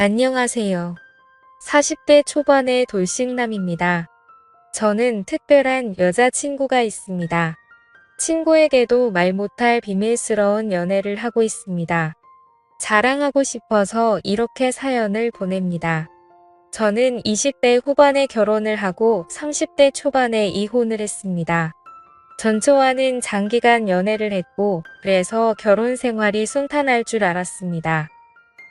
안녕하세요. 40대 초반의 돌싱남입니다. 저는 특별한 여자친구가 있습니다. 친구에게도 말 못할 비밀스러운 연애를 하고 있습니다. 자랑하고 싶어서 이렇게 사연을 보냅니다. 저는 20대 후반에 결혼을 하고 30대 초반에 이혼을 했습니다. 전처와는 장기간 연애를 했고 그래서 결혼 생활이 순탄할 줄 알았습니다.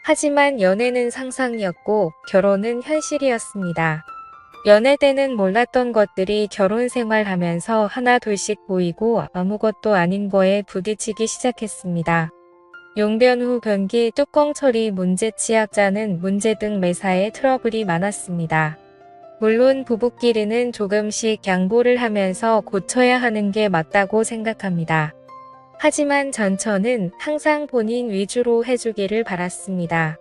하지만 연애는 상상이었고 결혼은 현실이었습니다. 연애 때는 몰랐던 것들이 결혼 생활하면서 하나 둘씩 보이고 아무것도 아닌 거에 부딪히기 시작했습니다. 용변 후 변기 뚜껑 처리 문제 치약자는 문제 등 매사에 트러블이 많았습니다. 물론 부부끼리는 조금씩 양보를 하면서 고쳐야 하는 게 맞다고 생각합니다. 하지만 전처는 항상 본인 위주로 해주기를 바랐습니다.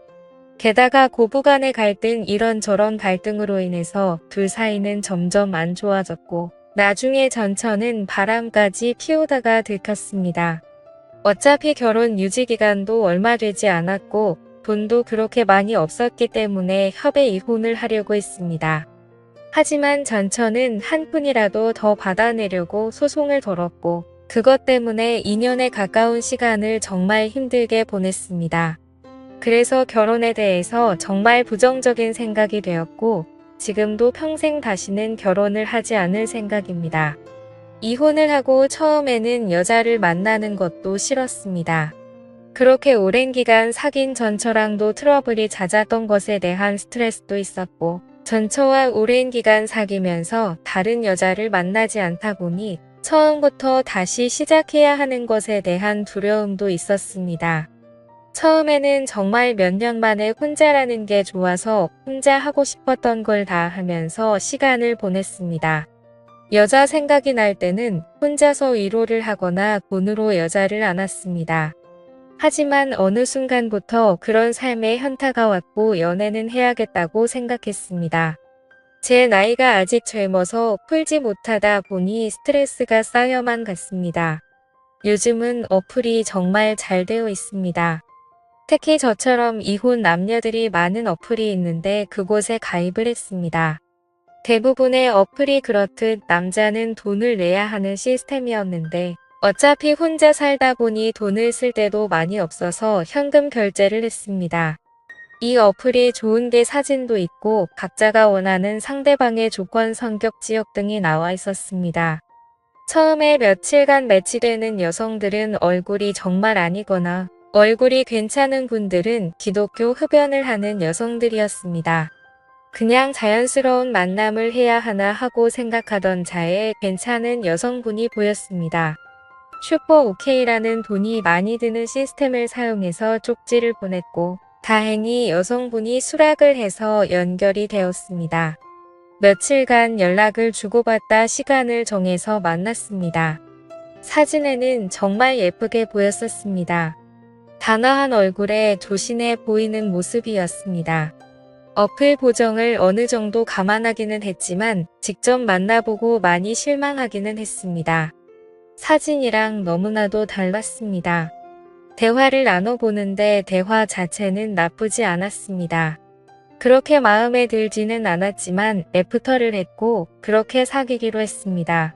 게다가 고부간의 갈등 이런저런 갈등으로 인해서 둘 사이는 점점 안 좋아졌고 나중에 전처는 바람까지 피우다가 들켰습니다. 어차피 결혼 유지기간도 얼마 되지 않았고 돈도 그렇게 많이 없었기 때문에 협의 이혼을 하려고 했습니다. 하지만 전처는 한 푼이라도 더 받아내려고 소송을 걸었고 그것 때문에 2년에 가까운 시간을 정말 힘들게 보냈습니다. 그래서 결혼에 대해서 정말 부정적인 생각이 되었고 지금도 평생 다시는 결혼을 하지 않을 생각입니다. 이혼을 하고 처음에는 여자를 만나는 것도 싫었습니다. 그렇게 오랜 기간 사귄 전처랑도 트러블이 잦았던 것에 대한 스트레스도 있었고 전처와 오랜 기간 사귀면서 다른 여자를 만나지 않다 보니 처음부터 다시 시작해야 하는 것에 대한 두려움도 있었습니다. 처음에는 정말 몇 년 만에 혼자라는 게 좋아서 혼자 하고 싶었던 걸 다 하면서 시간을 보냈습니다. 여자 생각이 날 때는 혼자서 위로를 하거나 돈으로 여자를 안았습니다. 하지만 어느 순간부터 그런 삶의 현타가 왔고 연애는 해야겠다고 생각했습니다. 제 나이가 아직 젊어서 풀지 못하다 보니 스트레스가 쌓여만 갔습니다. 요즘은 어플이 정말 잘 되어 있습니다. 특히 저처럼 이혼 남녀들이 많은 어플이 있는데 그곳에 가입을 했습니다. 대부분의 어플이 그렇듯 남자는 돈을 내야 하는 시스템이었는데 어차피 혼자 살다 보니 돈을 쓸 때도 많이 없어서 현금 결제를 했습니다. 이 어플이 좋은 게 사진도 있고 각자가 원하는 상대방의 조건, 성격, 지역 등이 나와 있었습니다. 처음에 며칠간 매치되는 여성들은 얼굴이 정말 아니거나 얼굴이 괜찮은 분들은 기독교 흡연을 하는 여성들이었습니다. 그냥 자연스러운 만남을 해야 하나 하고 생각하던 차에 괜찮은 여성분이 보였습니다. 슈퍼 오케이라는 돈이 많이 드는 시스템을 사용해서 쪽지를 보냈고 다행히 여성분이 수락을 해서 연결이 되었습니다. 며칠간 연락을 주고받다 시간을 정해서 만났습니다. 사진에는 정말 예쁘게 보였었습니다. 단아한 얼굴에 조신해 보이는 모습이었습니다. 어플 보정을 어느 정도 감안하기는 했지만 직접 만나보고 많이 실망하기는 했습니다. 사진이랑 너무나도 달랐습니다. 대화를 나눠보는데 대화 자체는 나쁘지 않았습니다. 그렇게 마음에 들지는 않았지만 애프터를 했고 그렇게 사귀기로 했습니다.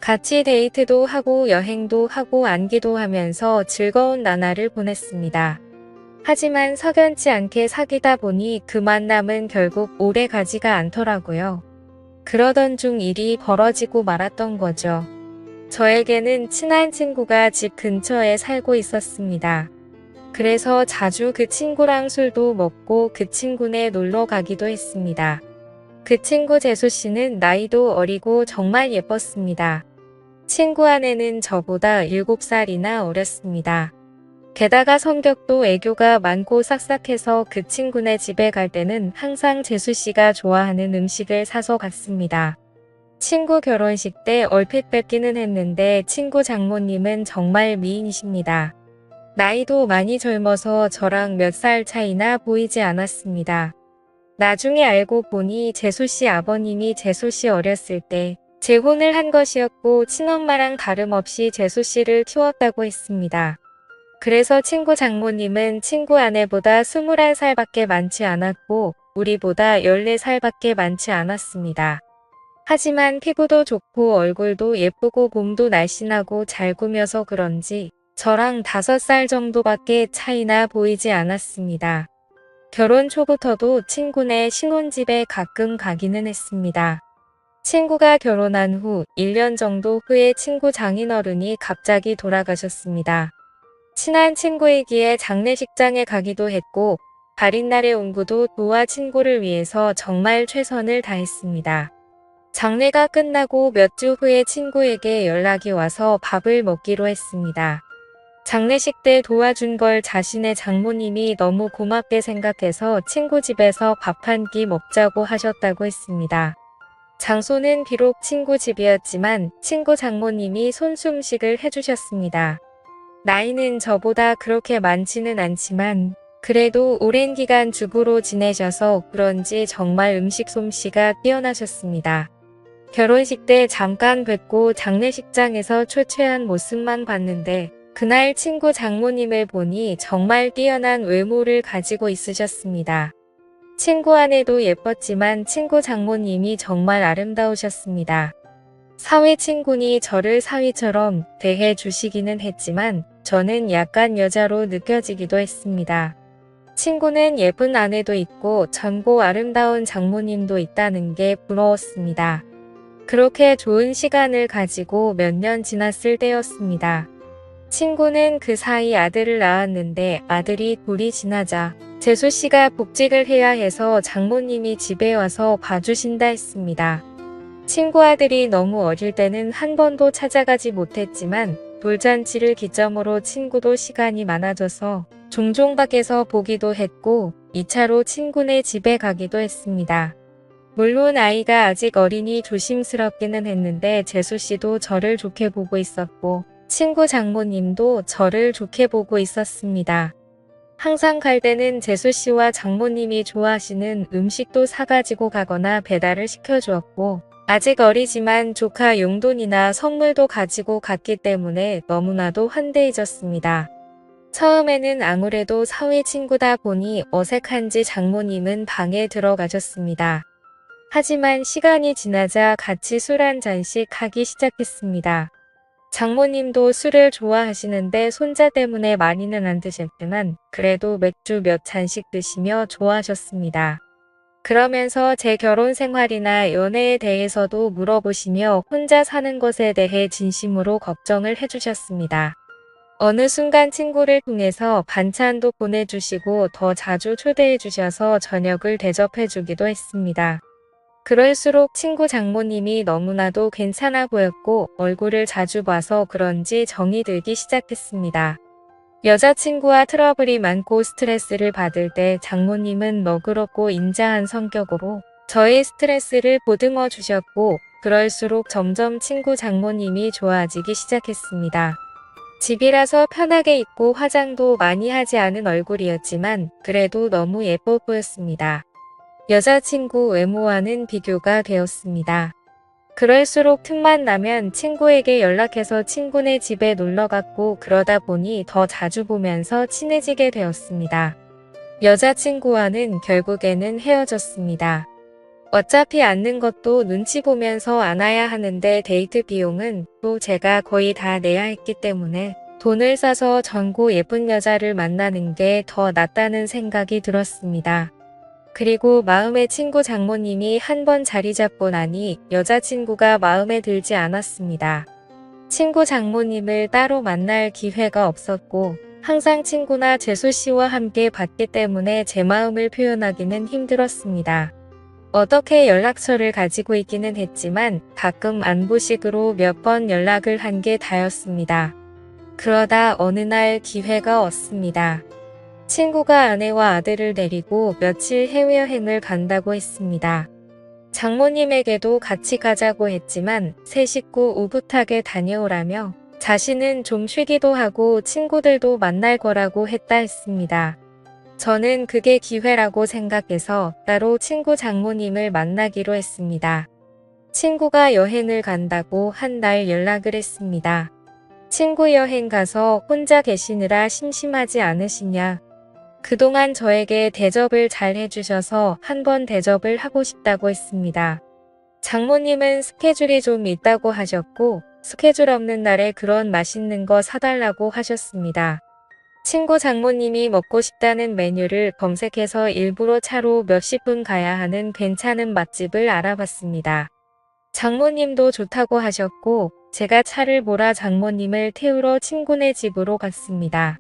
같이 데이트도 하고 여행도 하고 안기도 하면서 즐거운 나날을 보냈습니다. 하지만 석연치 않게 사귀다 보니 그 만남은 결국 오래 가지가 않더라고요. 그러던 중 일이 벌어지고 말았던 거죠. 저에게는 친한 친구가 집 근처에 살고 있었습니다. 그래서 자주 그 친구랑 술도 먹고 그 친구네 놀러 가기도 했습니다. 그 친구 재수씨는 나이도 어리고 정말 예뻤습니다. 친구 아내는 저보다 7살이나 어렸습니다. 게다가 성격도 애교가 많고 싹싹해서 그 친구네 집에 갈 때는 항상 재수씨가 좋아하는 음식을 사서 갔습니다. 친구 결혼식 때 얼핏 뵙기는 했는데 친구 장모님은 정말 미인이십니다. 나이도 많이 젊어서 저랑 몇 살 차이나 보이지 않았습니다. 나중에 알고 보니 재수씨 아버님이 재수씨 어렸을 때 재혼을 한 것이었고 친엄마랑 다름없이 재수씨를 키웠다고 했습니다. 그래서 친구 장모님은 친구 아내보다 21살밖에 많지 않았고 우리보다 14살밖에 많지 않았습니다. 하지만 피부도 좋고 얼굴도 예쁘고 몸도 날씬하고 잘 꾸며서 그런지 저랑 5살 정도밖에 차이나 보이지 않았습니다. 결혼 초부터도 친구네 신혼집에 가끔 가기는 했습니다. 친구가 결혼한 후 1년 정도 후에 친구 장인어른이 갑자기 돌아가셨습니다. 친한 친구이기에 장례식장에 가기도 했고 발인날의 운구도 도와 친구를 위해서 정말 최선을 다했습니다. 장례가 끝나고 몇 주 후에 친구에게 연락이 와서 밥을 먹기로 했습니다. 장례식 때 도와준 걸 자신의 장모님이 너무 고맙게 생각해서 친구 집에서 밥 한 끼 먹자고 하셨다고 했습니다. 장소는 비록 친구 집이었지만 친구 장모님이 손수음식을 해주셨습니다. 나이는 저보다 그렇게 많지는 않지만 그래도 오랜 기간 주부로 지내셔서 그런지 정말 음식 솜씨가 뛰어나셨습니다. 결혼식 때 잠깐 뵙고 장례식장에서 초췌한 모습만 봤는데 그날 친구 장모님을 보니 정말 뛰어난 외모를 가지고 있으셨습니다. 친구 아내도 예뻤지만 친구 장모님이 정말 아름다우셨습니다. 사위 친구니 저를 사위처럼 대해 주시기는 했지만 저는 약간 여자로 느껴지기도 했습니다. 친구는 예쁜 아내도 있고 젊고 아름다운 장모님도 있다는 게 부러웠습니다. 그렇게 좋은 시간을 가지고 몇 년 지났을 때였습니다. 친구는 그 사이 아들을 낳았는데 아들이 둘이 지나자 재수씨가 복직을 해야 해서 장모님이 집에 와서 봐주신다 했습니다. 친구 아들이 너무 어릴 때는 한 번도 찾아가지 못했지만 돌잔치를 기점으로 친구도 시간이 많아져서 종종 밖에서 보기도 했고 2차로 친구네 집에 가기도 했습니다. 물론 아이가 아직 어리니 조심스럽기는 했는데 재수씨도 저를 좋게 보고 있었고 친구 장모님도 저를 좋게 보고 있었습니다. 항상 갈 때는 재수씨와 장모님이 좋아하시는 음식도 사가지고 가거나 배달을 시켜주었고 아직 어리지만 조카 용돈이나 선물도 가지고 갔기 때문에 너무나도 환대해졌습니다. 처음에는 아무래도 사위 친구다 보니 어색한지 장모님은 방에 들어가셨습니다. 하지만 시간이 지나자 같이 술 한 잔씩 하기 시작했습니다. 장모님도 술을 좋아하시는데 손자 때문에 많이는 안 드셨지만 그래도 맥주 몇 잔씩 드시며 좋아하셨습니다. 그러면서 제 결혼 생활이나 연애에 대해서도 물어보시며 혼자 사는 것에 대해 진심으로 걱정을 해주셨습니다. 어느 순간 친구를 통해서 반찬도 보내주시고 더 자주 초대해 주셔서 저녁을 대접해 주기도 했습니다. 그럴수록 친구 장모님이 너무나도 괜찮아 보였고 얼굴을 자주 봐서 그런지 정이 들기 시작했습니다. 여자친구와 트러블이 많고 스트레스를 받을 때 장모님은 너그럽고 인자한 성격으로 저의 스트레스를 보듬어 주셨고 그럴수록 점점 친구 장모님이 좋아지기 시작했습니다. 집이라서 편하게 입고 화장도 많이 하지 않은 얼굴이었지만 그래도 너무 예뻐 보였습니다. 여자친구 외모와는 비교가 되었습니다. 그럴수록 틈만 나면 친구에게 연락해서 친구네 집에 놀러갔고 그러다 보니 더 자주 보면서 친해지게 되었습니다. 여자친구와는 결국에는 헤어졌습니다. 어차피 앉는 것도 눈치 보면서 안아야 하는데 데이트 비용은 또 제가 거의 다 내야 했기 때문에 돈을 싸서 젊고 예쁜 여자를 만나는 게 더 낫다는 생각이 들었습니다. 그리고 마음의 친구 장모님이 한 번 자리 잡고 나니 여자친구가 마음에 들지 않았습니다. 친구 장모님을 따로 만날 기회가 없었고 항상 친구나 재수씨와 함께 봤기 때문에 제 마음을 표현하기는 힘들었습니다. 어떻게 연락처를 가지고 있기는 했지만 가끔 안부식으로 몇 번 연락을 한 게 다였습니다. 그러다 어느 날 기회가 왔습니다. 친구가 아내와 아들을 데리고 며칠 해외여행을 간다고 했습니다. 장모님에게도 같이 가자고 했지만 새 식구 오붓하게 다녀오라며 자신은 좀 쉬기도 하고 친구들도 만날 거라고 했다 했습니다. 저는 그게 기회라고 생각해서 따로 친구 장모님을 만나기로 했습니다. 친구가 여행을 간다고 한 날 연락을 했습니다. 친구 여행 가서 혼자 계시느라 심심하지 않으시냐? 그동안 저에게 대접을 잘 해주셔서 한번 대접을 하고 싶다고 했습니다. 장모님은 스케줄이 좀 있다고 하셨고 스케줄 없는 날에 그런 맛있는 거 사달라고 하셨습니다. 친구 장모님이 먹고 싶다는 메뉴를 검색해서 일부러 차로 몇십 분 가야 하는 괜찮은 맛집을 알아봤습니다. 장모님도 좋다고 하셨고 제가 차를 몰아 장모님을 태우러 친구네 집으로 갔습니다.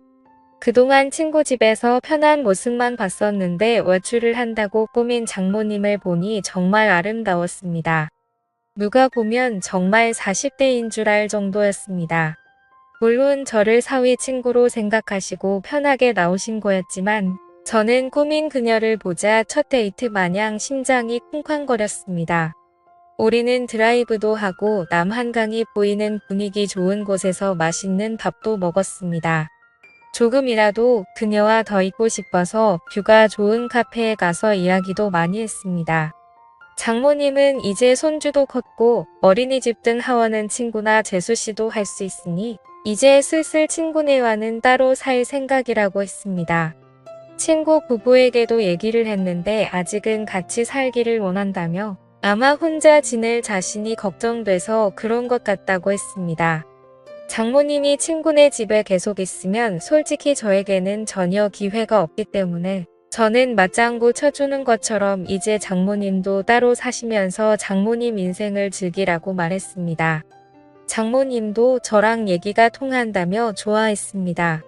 그동안 친구 집에서 편한 모습만 봤었는데 외출을 한다고 꾸민 장모님을 보니 정말 아름다웠습니다. 누가 보면 정말 40대인 줄 알 정도였습니다. 물론 저를 사위 친구로 생각하시고 편하게 나오신 거였지만 저는 꾸민 그녀를 보자 첫 데이트 마냥 심장이 쿵쾅거렸습니다. 우리는 드라이브도 하고 남한강이 보이는 분위기 좋은 곳에서 맛있는 밥도 먹었습니다. 조금이라도 그녀와 더 있고 싶어서 뷰가 좋은 카페에 가서 이야기도 많이 했습니다. 장모님은 이제 손주도 컸고 어린이집 등 하원은 친구나 재수씨도 할 수 있으니 이제 슬슬 친구네와는 따로 살 생각이라고 했습니다. 친구 부부에게도 얘기를 했는데 아직은 같이 살기를 원한다며 아마 혼자 지낼 자신이 걱정돼서 그런 것 같다고 했습니다. 장모님이 친구네 집에 계속 있으면 솔직히 저에게는 전혀 기회가 없기 때문에 저는 맞장구 쳐주는 것처럼 이제 장모님도 따로 사시면서 장모님 인생을 즐기라고 말했습니다. 장모님도 저랑 얘기가 통한다며 좋아했습니다.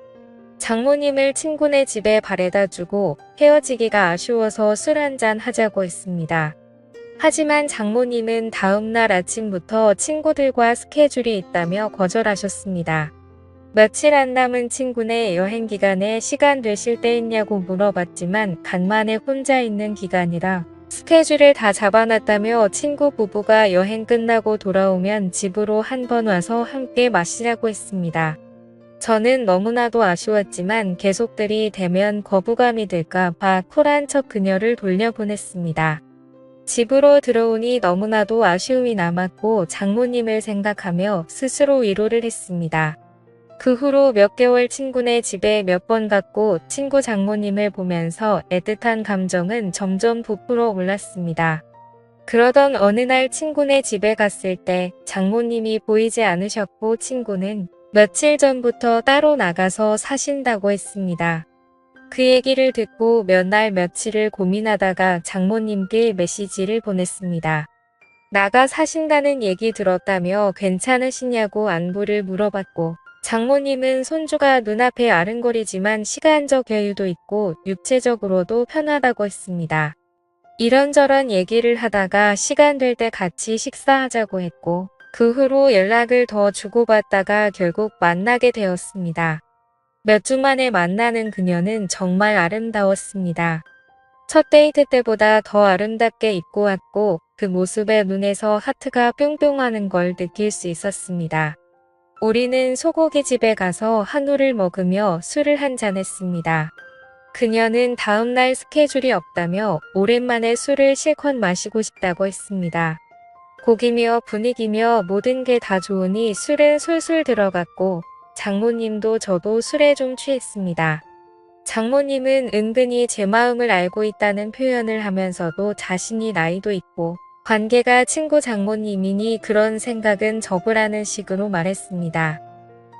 장모님을 친구네 집에 바래다 주고 헤어지기가 아쉬워서 술 한잔 하자고 했습니다. 하지만 장모님은 다음날 아침부터 친구들과 스케줄이 있다며 거절하셨습니다. 며칠 안 남은 친구네 여행 기간에 시간 되실 때 있냐고 물어봤지만 간만에 혼자 있는 기간이라 스케줄을 다 잡아놨다며 친구 부부가 여행 끝나고 돌아오면 집으로 한번 와서 함께 마시라고 했습니다. 저는 너무나도 아쉬웠지만 계속들이 되면 거부감이 들까 봐 쿨한 척 그녀를 돌려보냈습니다. 집으로 들어오니 너무나도 아쉬움이 남았고 장모님을 생각하며 스스로 위로를 했습니다. 그 후로 몇 개월 친구네 집에 몇 번 갔고 친구 장모님을 보면서 애틋한 감정은 점점 부풀어 올랐습니다. 그러던 어느 날 친구네 집에 갔을 때 장모님이 보이지 않으셨고 친구는 며칠 전부터 따로 나가서 사신다고 했습니다. 그 얘기를 듣고 몇 날 며칠을 고민하다가 장모님께 메시지를 보냈습니다. 나가 사신다는 얘기 들었다며 괜찮으시냐고 안부를 물어봤고 장모님은 손주가 눈앞에 아른거리지만 시간적 여유도 있고 육체적으로도 편하다고 했습니다. 이런저런 얘기를 하다가 시간 될 때 같이 식사하자고 했고 그 후로 연락을 더 주고받다가 결국 만나게 되었습니다. 몇 주 만에 만나는 그녀는 정말 아름다웠습니다. 첫 데이트 때보다 더 아름답게 입고 왔고 그 모습에 눈에서 하트가 뿅뿅하는 걸 느낄 수 있었습니다. 우리는 소고기 집에 가서 한우를 먹으며 술을 한잔 했습니다. 그녀는 다음날 스케줄이 없다며 오랜만에 술을 실컷 마시고 싶다고 했습니다. 고기며 분위기며 모든 게 다 좋으니 술은 술술 들어갔고 장모님도 저도 술에 좀 취했습니다. 장모님은 은근히 제 마음을 알고 있다는 표현을 하면서도 자신이 나이도 있고 관계가 친구 장모님이니 그런 생각은 접으라는 식으로 말했습니다.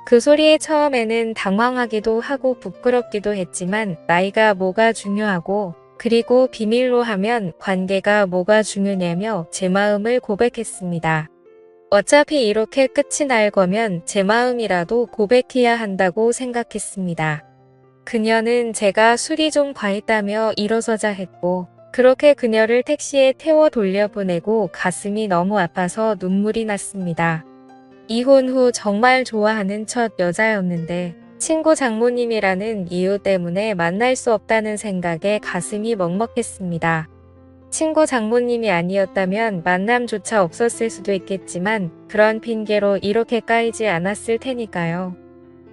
그 소리에 처음에는 당황하기도 하고 부끄럽기도 했지만 나이가 뭐가 중요하고 그리고 비밀로 하면 관계가 뭐가 중요냐며 제 마음을 고백했습니다. 어차피 이렇게 끝이 날 거면 제 마음이라도 고백해야 한다고 생각했습니다. 그녀는 제가 술이 좀 과했다며 일어서자 했고 그렇게 그녀를 택시에 태워 돌려보내고 가슴이 너무 아파서 눈물이 났습니다. 이혼 후 정말 좋아하는 첫 여자였는데 친구 장모님이라는 이유 때문에 만날 수 없다는 생각에 가슴이 먹먹했습니다. 친구 장모님이 아니었다면 만남조차 없었을 수도 있겠지만 그런 핑계로 이렇게 까이지 않았을 테니까요.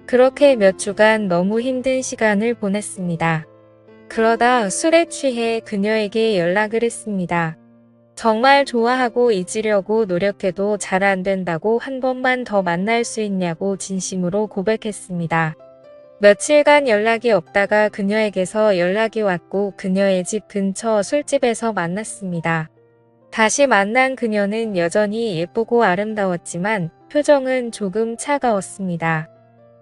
그렇게 몇 주간 너무 힘든 시간을 보냈습니다. 그러다 술에 취해 그녀에게 연락을 했습니다. 정말 좋아하고 잊으려고 노력해도 잘 안 된다고 한 번만 더 만날 수 있냐고 진심으로 고백했습니다. 며칠간 연락이 없다가 그녀에게서 연락이 왔고 그녀의 집 근처 술집에서 만났습니다. 다시 만난 그녀는 여전히 예쁘고 아름다웠지만 표정은 조금 차가웠습니다.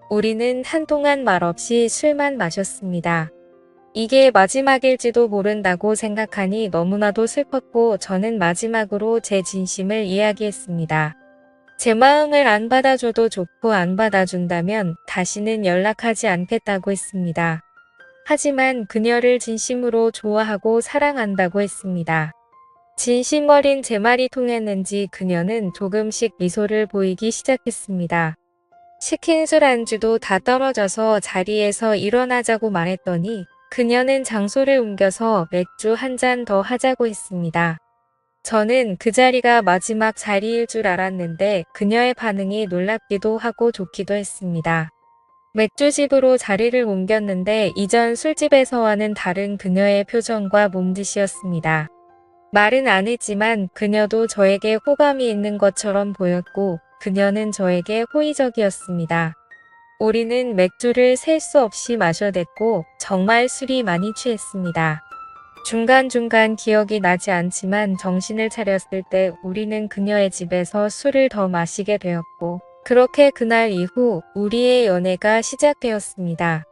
우리는 한동안 말없이 술만 마셨습니다. 이게 마지막일지도 모른다고 생각하니 너무나도 슬펐고 저는 마지막으로 제 진심을 이야기했습니다. 제 마음을 안 받아줘도 좋고 안 받아준다면 다시는 연락하지 않겠다고 했습니다. 하지만 그녀를 진심으로 좋아하고 사랑한다고 했습니다. 진심 어린 제 말이 통했는지 그녀는 조금씩 미소를 보이기 시작했습니다. 시킨 술 안주도 다 떨어져서 자리에서 일어나자고 말했더니 그녀는 장소를 옮겨서 맥주 한 잔 더 하자고 했습니다. 저는 그 자리가 마지막 자리일 줄 알았는데 그녀의 반응이 놀랍기도 하고 좋기도 했습니다. 맥주집으로 자리를 옮겼는데 이전 술집에서와는 다른 그녀의 표정과 몸짓이었습니다. 말은 안 했지만 그녀도 저에게 호감이 있는 것처럼 보였고 그녀는 저에게 호의적이었습니다. 우리는 맥주를 셀 수 없이 마셔댔고 정말 술이 많이 취했습니다. 중간중간 기억이 나지 않지만 정신을 차렸을 때 우리는 그녀의 집에서 술을 더 마시게 되었고 그렇게 그날 이후 우리의 연애가 시작되었습니다.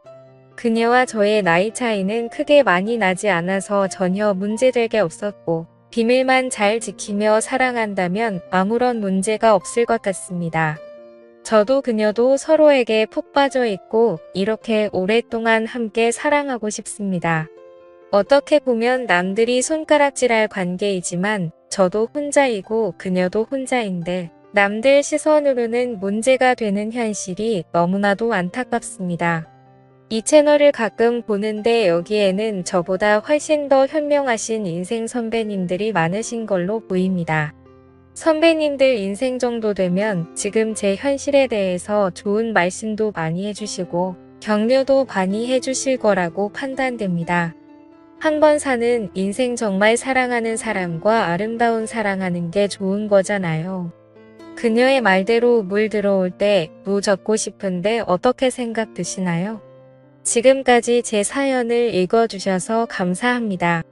그녀와 저의 나이 차이는 크게 많이 나지 않아서 전혀 문제될 게 없었고 비밀만 잘 지키며 사랑한다면 아무런 문제가 없을 것 같습니다. 저도 그녀도 서로에게 푹 빠져 있고 이렇게 오랫동안 함께 사랑하고 싶습니다. 어떻게 보면 남들이 손가락질할 관계이지만 저도 혼자이고 그녀도 혼자인데 남들 시선으로는 문제가 되는 현실이 너무나도 안타깝습니다. 이 채널을 가끔 보는데 여기에는 저보다 훨씬 더 현명하신 인생 선배님들이 많으신 걸로 보입니다. 선배님들 인생 정도 되면 지금 제 현실에 대해서 좋은 말씀도 많이 해주시고 격려도 많이 해주실 거라고 판단됩니다. 한 번 사는 인생 정말 사랑하는 사람과 아름다운 사랑하는 게 좋은 거잖아요. 그녀의 말대로 물 들어올 때 무 젓고 싶은데 어떻게 생각 드시나요? 지금까지 제 사연을 읽어주셔서 감사합니다.